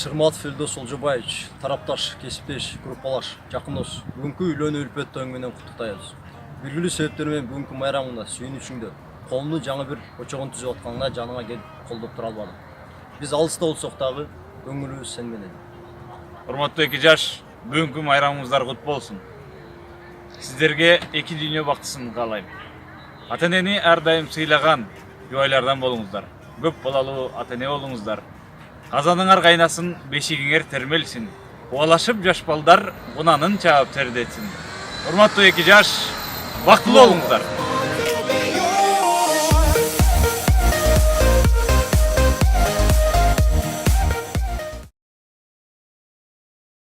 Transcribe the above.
Шырматов Элдос Олжобаевич, тарапташ, кесиптеш, группалаш, жакындос, бүгүнкү үйлөнүү үлпөттөн менен куттуктайбыз. Белгилүү себептер менен бүгүнкү майрамыңда сүйүнүчүңдө коомдун жаңы бир очогун түзүп атканына жаныңа келип колдоп тура албадым. Биз алыста болсок дагы көңүлүбүз сен менен. Урматтуу эки жаш, бүгүнкү майрамыңыздар кут болсун. Сиздерге эки дүйнө бактысын каалайм. Ата-энени ар дайым сыйлаган жубайлардан болуңуздар. Көп балалуу ата-эне болуңуздар. Казаныңар кайнасын, бешигиңер термелсин. Убалашып жаш балдар унанын чаап тердетсин. Урматтуу эки жаш, бактылуу болуңуздар.